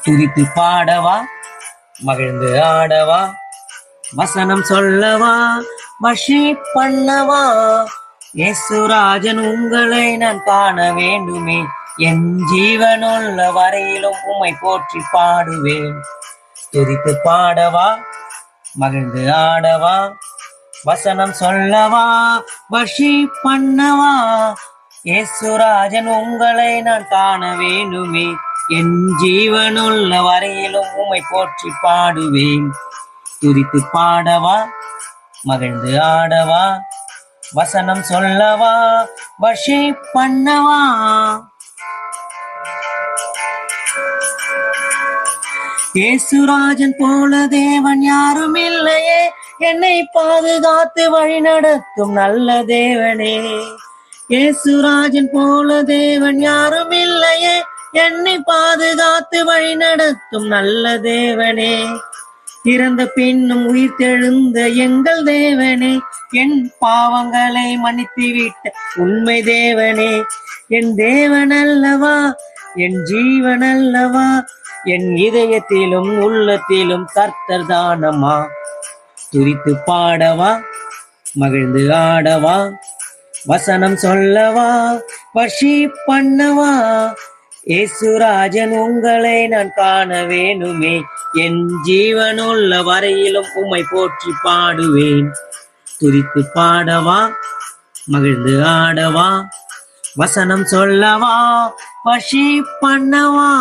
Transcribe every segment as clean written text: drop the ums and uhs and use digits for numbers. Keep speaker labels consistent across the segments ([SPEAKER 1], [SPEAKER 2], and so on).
[SPEAKER 1] துதித்து பாடவா, மகிழ்ந்து ஆடவா, வசனம் சொல்லவா, வர்ஷிப் பண்ணவா. இயேசுராஜன் உங்களை நான் காண வேண்டுமே, என் ஜீவனுள்ள வரையிலும் உம்மை போற்றி பாடுவேன். துதித்து பாடவா, மகிழ்ந்து ஆடவா, வசனம் சொல்லவா, வர்ஷிப் பண்ணவா. இயேசுராஜன் உங்களை நான் காண வேண்டுமே, என் ஜீவனுள்ள வரையிலும் உம்மை போற்றி பாடுவேன். துதித்து பாடவா, மகிழ்ந்து ஆடவா, வசனம் சொல்லவா, வர்ஷிப் பண்ணவா. இயேசுராஜன் போல தேவன் யாரும் இல்லையே, என்னை பாதுகாத்து வழிநடத்தும் நல்ல தேவனே. இயேசுராஜன் போல தேவன் யாரும் இல்லையே, என்னை பாதுகாத்து வழிநடத்தும் நல்ல தேவனே. இறந்த பின்னும் உயிர் தெழுந்த எங்கள் தேவனே, என் பாவங்களை மன்னித்து விட்ட உண்மை தேவனே. என் தேவன் அல்லவா, என் ஜீவன் அல்லவா, என் இதயத்திலும் உள்ளத்திலும் கர்த்தர் தானம்மா. துதித்து பாடவா, மகிழ்ந்து ஆடவா, வசனம் சொல்லவா, வர்ஷிப் பண்ணவா. இயேசுராஜன் உங்களை நான் காண வேணுமே, என் ஜீவனுள்ள வரையிலும் உம்மை போற்றி பாடுவேன். துதித்து பாடவா, மகிழ்ந்து ஆடவா, வசனம் சொல்லவா, வர்ஷிப் பண்ணவா.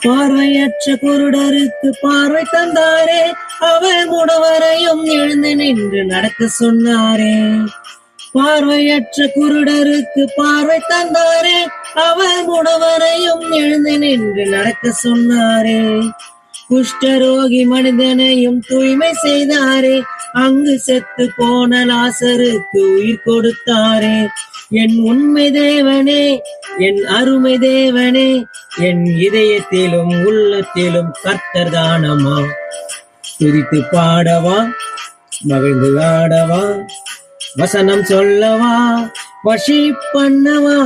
[SPEAKER 1] பார்வையற்ற குருடருக்கு பார்வை தந்தாரே, அவர் முடவரையும் எழுந்து நின்று நடக்க சொன்னாரே. பார்வையற்ற குருடருக்கு பார்வை தந்தாரே, அவர் முடவரையும் எழுந்து நின்று நடக்க சொன்னாரே. குஷ்டரோகி மனிதனையும் தூய்மை செய்தாரே, அங்கு செத்து போன லாசருக்கு உயிர் கொடுத்தாரே. என் உண்மை தேவனே, என் அருமை தேவனே, என் இதயத்திலும் உள்ளத்திலும் கர்த்தர் தானம்மா. துதித்து பாடவா, மகிழ்ந்து ஆடவா, வசனம் சொல்லவா, வர்ஷிப் பண்ணவா.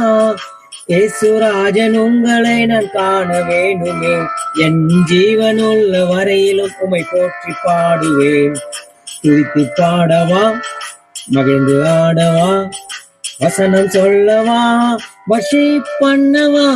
[SPEAKER 1] இயேசுராஜன் உங்களை நான் காண வேண்டுமே, என் ஜீவனுள்ள வரையிலும் உம்மை போற்றி பாடுவேன். துதித்து பாடவா, மகிழ்ந்து ஆடவா, வசனம் சொல்லவா, வர்ஷிப் பண்ணவா.